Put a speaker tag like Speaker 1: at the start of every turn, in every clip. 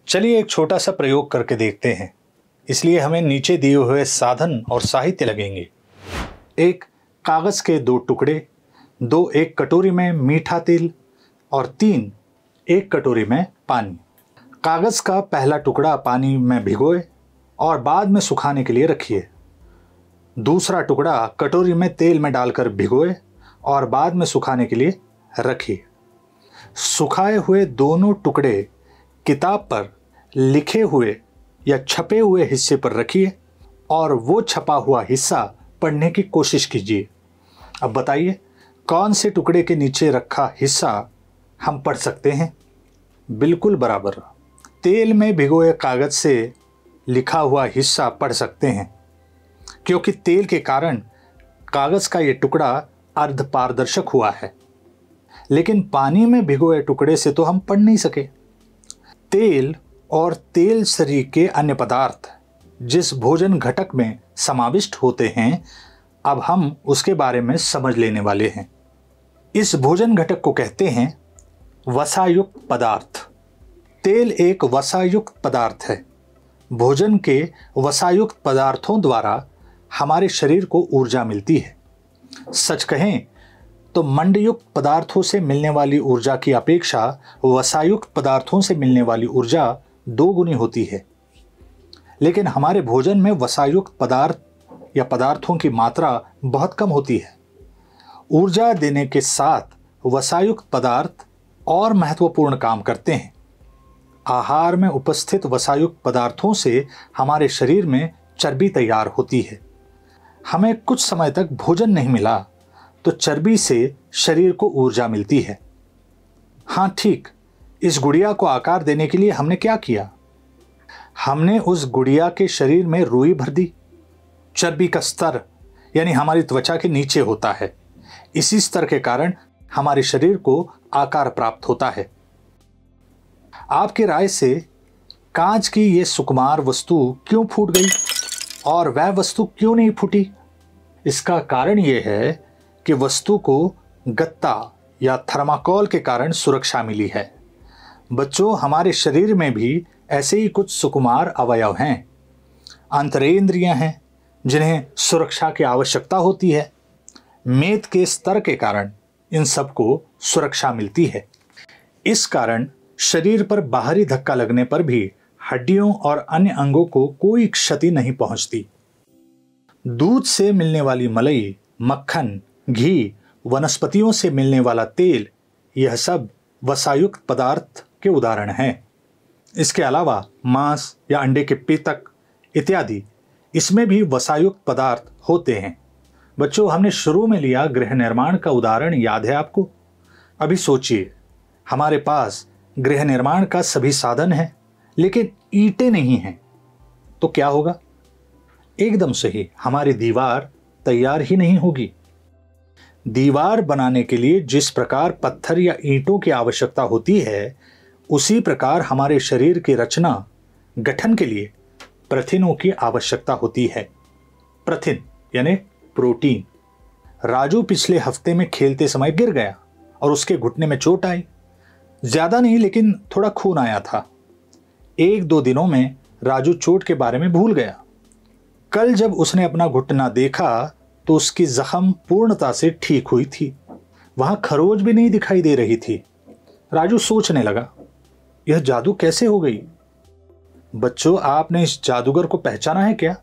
Speaker 1: चलिए एक छोटा सा प्रयोग करके देखते हैं। इसलिए हमें नीचे दिए हुए साधन और साहित्य लगेंगे। एक कागज़ के 2 टुकड़े, 2 एक कटोरी में मीठा तेल और 3 एक कटोरी में पानी। कागज़ का पहला टुकड़ा पानी में भिगोए और बाद में सुखाने के लिए रखिए। दूसरा टुकड़ा कटोरी में तेल में डालकर भिगोए और बाद में सुखाने के लिए रखिए। सुखाए हुए दोनों टुकड़े किताब पर लिखे हुए या छपे हुए हिस्से पर रखिए और वो छपा हुआ हिस्सा पढ़ने की कोशिश कीजिए। अब बताइए कौन से टुकड़े के नीचे रखा हिस्सा हम पढ़ सकते हैं? बिल्कुल बराबर, तेल में भिगोए कागज से लिखा हुआ हिस्सा पढ़ सकते हैं, क्योंकि तेल के कारण कागज का ये टुकड़ा अर्ध पारदर्शक हुआ है। लेकिन पानी में भिगोए टुकड़े से तो हम पढ़ नहीं सके। तेल और तेल शरीर के अन्य पदार्थ जिस भोजन घटक में समाविष्ट होते हैं, अब हम उसके बारे में समझ लेने वाले हैं। इस भोजन घटक को कहते हैं वसायुक्त पदार्थ। तेल एक वसायुक्त पदार्थ है। भोजन के वसायुक्त पदार्थों द्वारा हमारे शरीर को ऊर्जा मिलती है। सच कहें तो मंडयुक्त पदार्थों से मिलने वाली ऊर्जा की अपेक्षा वसायुक्त पदार्थों से मिलने वाली ऊर्जा 2 गुनी होती है। लेकिन हमारे भोजन में वसायुक्त पदार्थ या पदार्थों की मात्रा बहुत कम होती है। ऊर्जा देने के साथ वसायुक्त पदार्थ और महत्वपूर्ण काम करते हैं। आहार में उपस्थित वसायुक्त पदार्थों से हमारे शरीर में चर्बी तैयार होती है। हमें कुछ समय तक भोजन नहीं मिला तो चर्बी से शरीर को ऊर्जा मिलती है। हाँ ठीक, इस गुड़िया को आकार देने के लिए हमने क्या किया? हमने उस गुड़िया के शरीर में रुई भर दी। चर्बी का स्तर यानी हमारी त्वचा के नीचे होता है। इसी स्तर के कारण हमारे शरीर को आकार प्राप्त होता है। आपकी राय से कांच की ये सुकुमार वस्तु क्यों फूट गई और वह वस्तु क्यों नहीं फूटी? इसका कारण यह है कि वस्तु को गत्ता या थर्माकोल के कारण सुरक्षा मिली है। बच्चों, हमारे शरीर में भी ऐसे ही कुछ सुकुमार अवयव हैं। अंतरेंद्रियां हैं जिन्हें सुरक्षा की आवश्यकता होती है। मेद के स्तर के कारण इन सबको सुरक्षा मिलती है। इस कारण शरीर पर बाहरी धक्का लगने पर भी हड्डियों और अन्य अंगों को कोई क्षति नहीं पहुंचती। दूध से मिलने वाली मलाई, मक्खन, घी, वनस्पतियों से मिलने वाला तेल, यह सब वसायुक्त पदार्थ के उदाहरण हैं। इसके अलावा मांस या अंडे के पितक इत्यादि, इसमें भी वसायुक्त पदार्थ होते हैं। बच्चों, हमने शुरू में लिया गृह निर्माण का उदाहरण, याद है आपको? अभी सोचिए, हमारे पास गृह निर्माण का सभी साधन है लेकिन ईंटें नहीं हैं, तो क्या होगा? एकदम सही, हमारी दीवार तैयार ही नहीं होगी। दीवार बनाने के लिए जिस प्रकार पत्थर या ईंटों की आवश्यकता होती है, उसी प्रकार हमारे शरीर की रचना गठन के लिए प्रथिनों की आवश्यकता होती है। प्रथिन यानी प्रोटीन। राजू पिछले हफ्ते में खेलते समय गिर गया और उसके घुटने में चोट आई। ज्यादा नहीं, लेकिन थोड़ा खून आया था। 1-2 दिनों में राजू चोट के बारे में भूल गया। कल जब उसने अपना घुटना देखा तो उसकी जख्म पूर्णता से ठीक हुई थी। वहां खरोच भी नहीं दिखाई दे रही थी। राजू सोचने लगा, यह जादू कैसे हो गई? बच्चों, आपने इस जादूगर को पहचाना है क्या?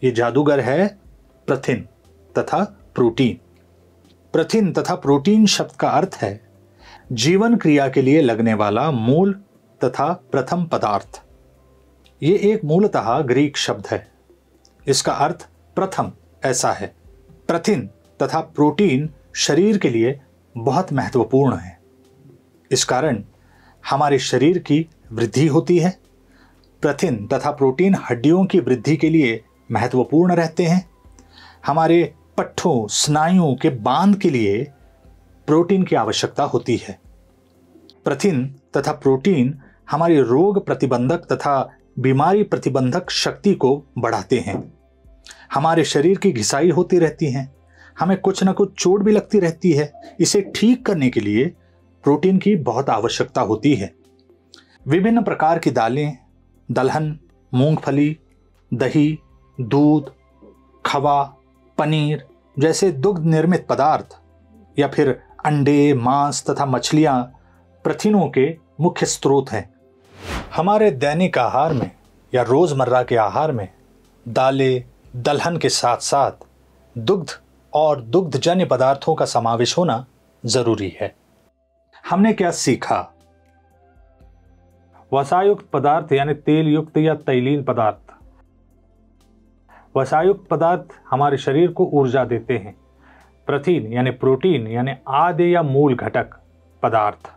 Speaker 1: यह जादूगर है प्रथिन तथा प्रोटीन। प्रथिन तथा प्रोटीन शब्द का अर्थ है जीवन क्रिया के लिए लगने वाला मूल तथा प्रथम पदार्थ। ये एक मूलतः ग्रीक शब्द है। इसका अर्थ प्रथम ऐसा है। प्रथिन तथा प्रोटीन शरीर के लिए बहुत महत्वपूर्ण है। इस कारण हमारे शरीर की वृद्धि होती है। प्रथिन तथा प्रोटीन हड्डियों की वृद्धि के लिए महत्वपूर्ण रहते हैं। हमारे पट्ठों, स्नायुओं के बांध के लिए प्रोटीन की आवश्यकता होती है। प्रथिन तथा प्रोटीन हमारी रोग प्रतिबंधक तथा बीमारी प्रतिबंधक शक्ति को बढ़ाते हैं। हमारे शरीर की घिसाई होती रहती है, हमें कुछ न कुछ चोट भी लगती रहती है। इसे ठीक करने के लिए प्रोटीन की बहुत आवश्यकता होती है। विभिन्न प्रकार की दालें, दलहन, मूंगफली, दही, दूध, खवा, पनीर जैसे दुग्ध निर्मित पदार्थ या फिर अंडे, मांस तथा मछलियां प्रोटीनों के मुख्य स्रोत हैं। हमारे दैनिक आहार में या रोजमर्रा के आहार में दालें, दलहन के साथ साथ दुग्ध और दुग्धजन्य पदार्थों का समावेश होना जरूरी है। हमने क्या सीखा?
Speaker 2: वसायुक्त पदार्थ यानी तेल युक्त या तैलीन पदार्थ। वसायुक्त पदार्थ हमारे शरीर को ऊर्जा देते हैं। प्रोटीन यानी प्रोटीन यानी आद्य या मूल घटक पदार्थ।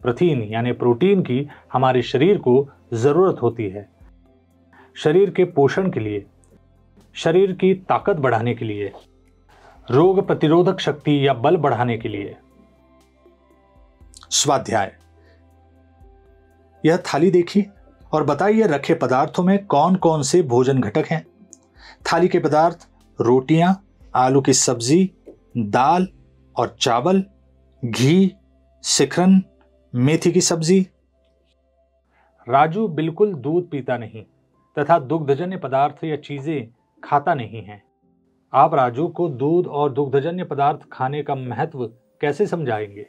Speaker 2: प्रोटीन यानी प्रोटीन की हमारे शरीर को जरूरत होती है, शरीर के पोषण के लिए, शरीर की ताकत बढ़ाने के लिए, रोग प्रतिरोधक शक्ति या बल बढ़ाने के लिए।
Speaker 1: स्वाध्याय। यह थाली देखिए और बताइए रखे पदार्थों में कौन कौन से भोजन घटक हैं। थाली के पदार्थ रोटियां, आलू की सब्जी, दाल और चावल, घी, शिखरन, मेथी की सब्जी।
Speaker 2: राजू बिल्कुल दूध पीता नहीं तथा दुग्धजन्य पदार्थ या चीजें खाता नहीं है। आप राजू को दूध और दुग्धजन्य पदार्थ खाने का महत्व कैसे समझाएंगे?